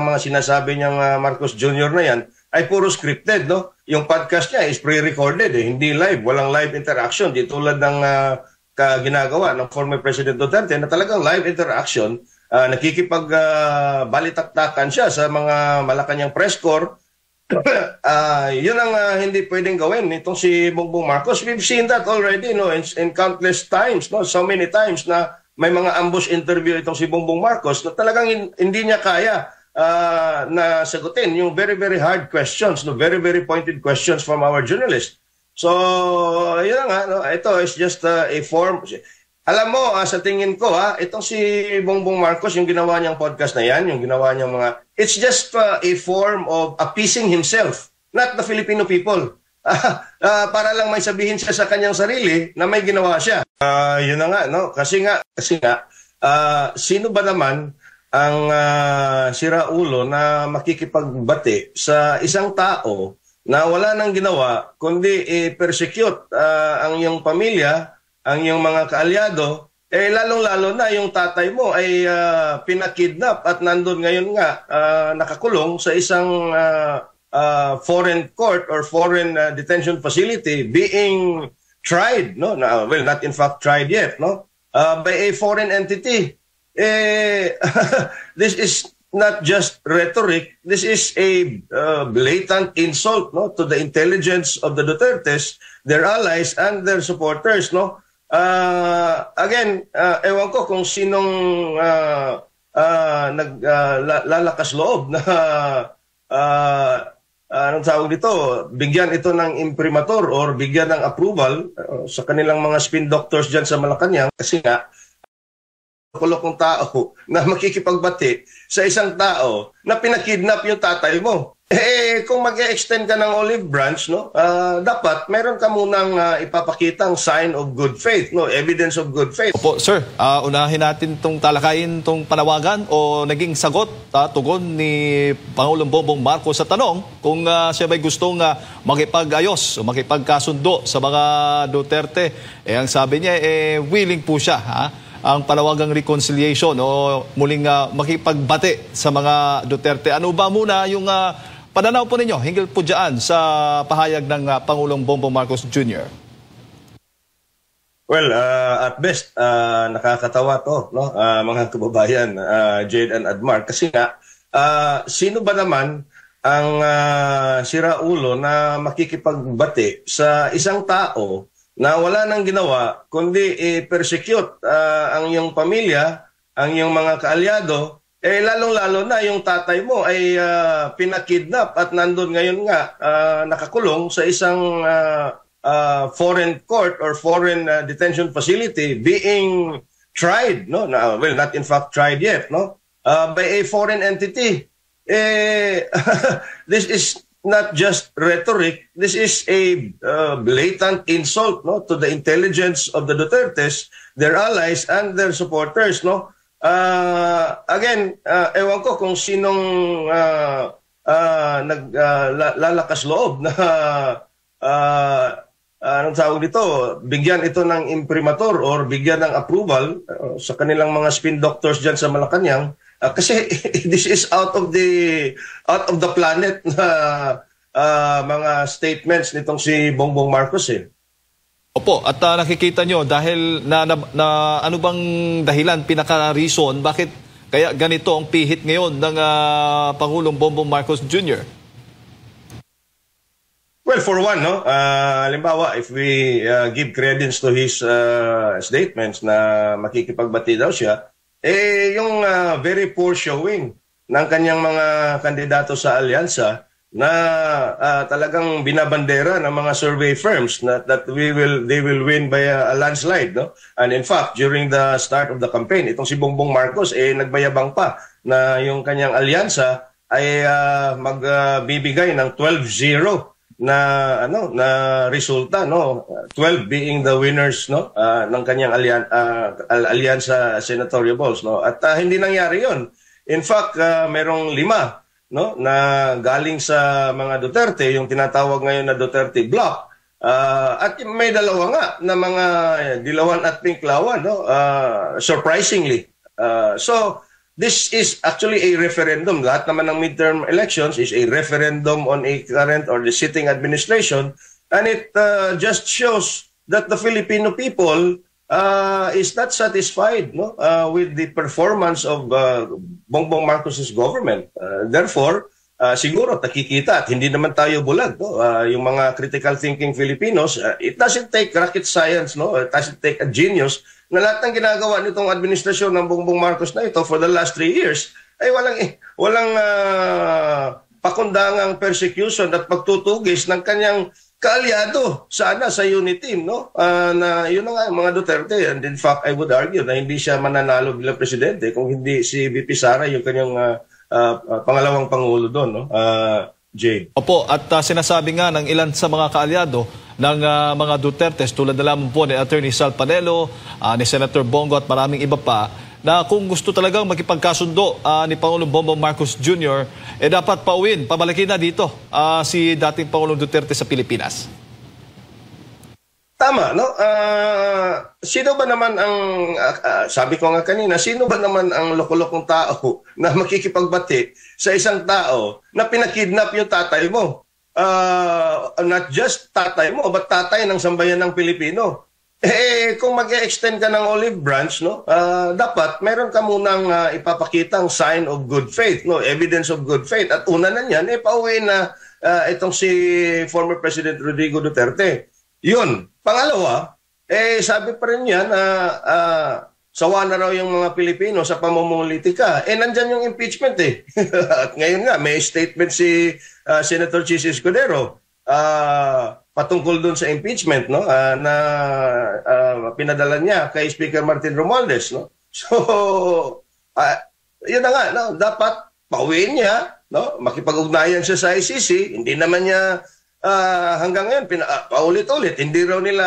Mga sinasabi niyang Marcos Jr. na yan ay puro scripted, no? Yung podcast niya is pre-recorded, hindi live, walang live interaction, di tulad ng ginagawa ng former President Duterte na talagang live interaction, nakikipag-balitaktakan siya sa mga Malacanang press corps. Yun ang hindi pwedeng gawin nitong si Bongbong Marcos. We've seen that already, no, in countless times, no, so many times na may mga ambush interview itong si Bongbong Marcos na talagang hindi niya kaya na sagutin yung very, very hard questions, no? Very, very pointed questions from our journalists. So, yun nga, no? Ito is just a form. Alam mo, sa tingin ko, itong si Bongbong Marcos, yung ginawa niyang podcast na yan, yung ginawa niyang it's just a form of appeasing himself, not the Filipino people. Para lang may sabihin siya sa kanyang sarili na may ginawa siya. Yun na nga, no? Kasi nga, sino ba naman ang siraulo na makikipagbati sa isang tao na wala nang ginawa kundi persecute ang iyong pamilya, ang iyong mga kaalyado, lalong-lalo na yung tatay mo ay pinakidnap at nandun ngayon nga nakakulong sa isang foreign court or foreign detention facility being tried, no? Well, not in fact tried yet, no? By a foreign entity. This is not just rhetoric. This is a blatant insult, no, to the intelligence of the Dutertes, their allies, and their supporters, no. Again, ewan ko kung sinong naglalakas loob na anong tawag dito, bigyan ito ng imprimatur or bigyan ng approval sa kanilang mga spin doctors dyan sa Malacanang, kasi nga kulokong tao na makikipagbati sa isang tao na pinakidnap yung tatay mo. Kung mag-e-extend ka ng olive branch, no, dapat meron ka munang ipapakitang sign of good faith, no, evidence of good faith. Opo, sir, unahin natin itong talakayin, itong panawagan o naging sagot, tugon ni Pangulong Bongbong Marcos sa tanong kung siya may gustong makipag-ayos o makipagkasundo sa mga Duterte. Ang sabi niya, willing po siya, ang panawagang reconciliation o muling makipagbati sa mga Duterte. Ano ba muna yung pananaw po ninyo hinggil po dyan sa pahayag ng Pangulong Bongbong Marcos Jr.? Well, at best, nakakatawa to, no? Mga kababayan, Jade and Admar. Kasi nga, sino ba naman ang siraulo na makikipagbati sa isang tao na wala nang ginawa kundi persecute ang iyong pamilya, ang iyong mga kaalyado, lalong-lalo na yung tatay mo ay pinakidnap at nandun ngayon nga nakakulong sa isang foreign court or foreign detention facility being tried, no? Well, not in fact tried yet, no? By a foreign entity. This is not just rhetoric. This is a blatant insult, no, to the intelligence of the Dutertes, their allies, and their supporters, no. Again, ewan ko kung sinong naglalakas loob na anong tawag dito, bigyan ito ng imprimatur or bigyan ng approval sa kanilang mga spin doctors dyan sa Malacanang. Kasi this is out of the planet na mga statements nitong si Bongbong Marcos. Opo, at nakikita nyo dahil na ano bang dahilan, pinaka-reason bakit kaya ganito ang pihit ngayon ng Pangulong Bongbong Marcos Jr.? Well, for one, no, halimbawa, if we give credence to his statements na makikipagbati daw siya, yung very poor showing ng kanyang mga kandidato sa alyansa na talagang binabandera ng mga survey firms that they will win by a landslide, no? And in fact, during the start of the campaign, itong si Bongbong Marcos nagbayabang pa na yung kanyang alyansa ay magbibigay ng 12-0 na resulta, no, 12 being the winners, no, ng kanyang alyansa senatorial balls, no, at hindi nangyari yon. In fact, merong 5, no, na galing sa mga Duterte, yung tinatawag ngayon na Duterte Bloc, at may 2 nga na mga Dilawan at Pinklawan, no, surprisingly. So this is actually a referendum. Lahat naman ng midterm elections is a referendum on a current or the sitting administration, and it just shows that the Filipino people is not satisfied, no, with the performance of Bongbong Marcos's government. Therefore, siguro nakikita at hindi naman tayo bulag, no? Yung mga critical thinking Filipinos, it doesn't take rocket science, no? It doesn't take a genius na lahat ng ginagawa nitong administrasyon ng Bongbong Marcos na ito for the last 3 years ay walang pakundangang persecution at pagtutugis ng kanyang kaalyado sana sa unit team, no? Na yun na nga mga Duterte, and in fact I would argue na hindi siya mananalo bilang presidente kung hindi si VP Sara yung kanyang pangalawang pangulo doon, no? Jay. Opo, at sinasabi nga ng ilan sa mga kaalyado ng mga Dutertes tulad na lamang po ni Attorney Sal Panelo, ni Senator Bongo at maraming iba pa, na kung gusto talagang makipagkasundo ni Pangulong Bongbong Marcos Jr., dapat pauwin, pabalikin na dito si dating Pangulong Duterte sa Pilipinas. Tama, no? Sino ba naman ang, sabi ko nga kanina, sino ba naman ang loko-lokong tao na makikipagbati sa isang tao na pinakidnap yung tatay mo? Not just tatay mo, but tatay ng sambayan ng Pilipino. Kung mag-extend ka ng olive branch, no, dapat meron ka munang ipapakitang sign of good faith, no, evidence of good faith. At una na niyan, pauwi na itong si former President Rodrigo Duterte. Yun. Pangalawa, sabi pa rin niya na sawa na raw yung mga Pilipino sa pamumulitika. Nandyan yung impeachment eh. At ngayon nga, may statement si Senator Chis Escudero patungkol doon sa impeachment, no, na pinadala niya kay Speaker Martin Romualdez, no. So yun na nga, no, dapat pauwiin niya, no, makipag-ugnayan siya sa ICC. Hindi naman niya hanggang ngayon paulit-ulit hindi raw nila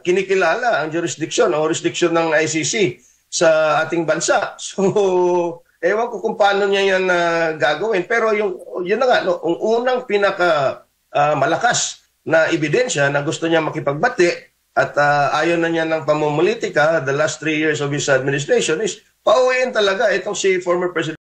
kinikilala ang jurisdiction ng ICC sa ating bansa. So ewan ko kung paano niya yan gagawin, pero yun na nga, no, ang unang pinaka malakas na ebidensya na gusto niya makipagbati at ayaw na niya ng pamumulitika the last 3 years of his administration is pauwiin talaga itong si former President.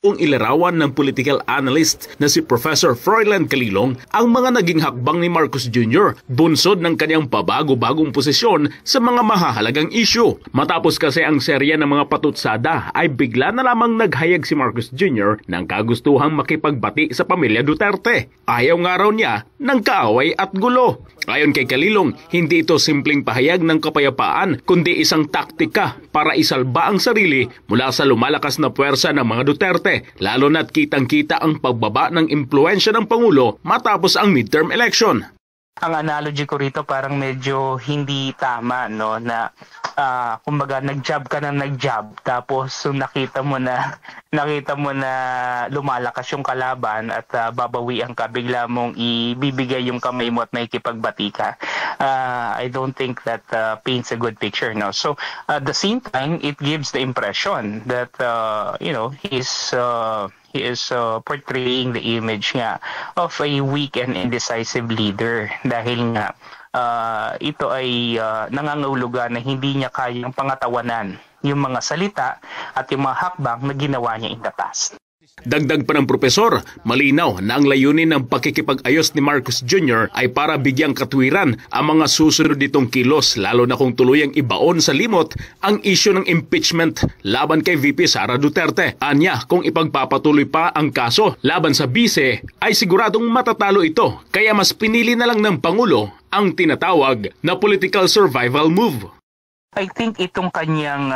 Kung ilarawan ng political analyst na si Professor Froilan Calilong ang mga naging hakbang ni Marcos Jr. bunsod ng kanyang pabago-bagong posisyon sa mga mahahalagang issue. Matapos kasi ang serya ng mga patutsada ay bigla na lamang naghayag si Marcos Jr. ng kagustuhang makipagbati sa pamilya Duterte. Ayaw nga raw niya ng kaaway at gulo. Ayon kay Calilong, hindi ito simpleng pahayag ng kapayapaan kundi isang taktika para isalba ang sarili mula sa lumalakas na puwersa ng mga Duterte, lalo na't kitang-kita ang pagbaba ng impluensya ng Pangulo matapos ang midterm election. Ang analogy ko rito parang medyo hindi tama, no, na kumbaga nag-job ka ng nag-job tapos nakita mo na lumalakas yung kalaban at babawian ka, bigla mong ibibigay yung kamay mo at nakikipagbati ka. I don't think that paints a good picture, no. So at the same time, it gives the impression that he is portraying the image nga of a weak and indecisive leader dahil nga ito ay nangangahulugan na hindi niya kayang pangatawanan yung mga salita at yung mga hakbang na ginawa niya in the past. Dagdag pa ng propesor, malinaw na ang layunin ng pakikipag-ayos ni Marcos Jr. ay para bigyang katwiran ang mga susunod nitong kilos, lalo na kung tuluyang ibaon sa limot ang isyu ng impeachment laban kay VP Sara Duterte. Anya, kung ipagpapatuloy pa ang kaso laban sa bise, ay siguradong matatalo ito. Kaya mas pinili na lang ng Pangulo ang tinatawag na political survival move. I think itong kanyang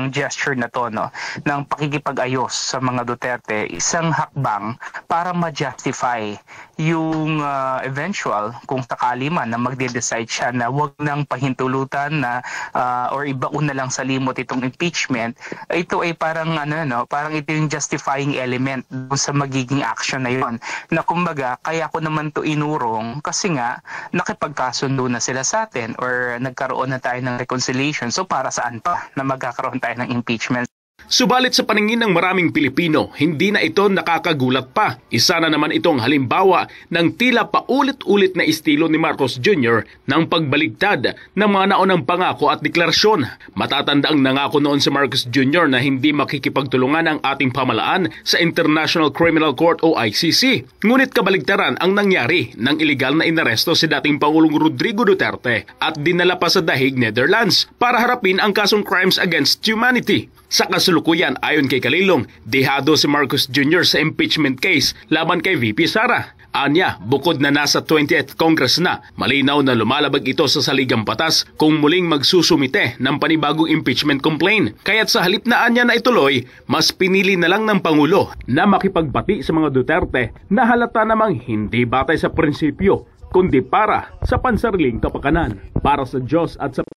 gesture na to, no, ng pakikipag-ayos sa mga Duterte, isang hakbang para ma-justify yung eventual kung sakali man na magde-decide siya na wag nang pahintulutan na or ibaon na lang sa limot itong impeachment. Ito ay parang parang ito yung justifying element sa magiging action na yon. Na kumbaga, kaya ko naman to inurong kasi nga nakipagkasundo na sila sa atin or nagkaroon na tayo ng reconciliation. So para saan pa na magkakaroon tayo ng impeachment? Subalit sa paningin ng maraming Pilipino, hindi na ito nakakagulat pa. Isa na naman itong halimbawa ng tila paulit-ulit na estilo ni Marcos Jr. ng pagbaligtad ng mga naunang pangako at deklarasyon. Matatandaang nangako noon si Marcos Jr. na hindi makikipagtulungan ang ating pamalaan sa International Criminal Court o ICC. Ngunit kabaligtaran ang nangyari nang iligal na inaresto si dating Pangulong Rodrigo Duterte at dinala pa sa The Hague, Netherlands para harapin ang kasong Crimes Against Humanity. Sa kasalukuyan, ayon kay Calilong, dehado si Marcos Jr. sa impeachment case laban kay VP Sara. Anya, bukod na nasa 20th Congress na, malinaw na lumalabag ito sa saligang batas kung muling magsusumite ng panibagong impeachment complaint. Kaya't sa halip na anya na ituloy, mas pinili na lang ng Pangulo na makipagbati sa mga Duterte na halata namang hindi batay sa prinsipyo, kundi para sa pansariling kapakanan. Para sa Diyos at sa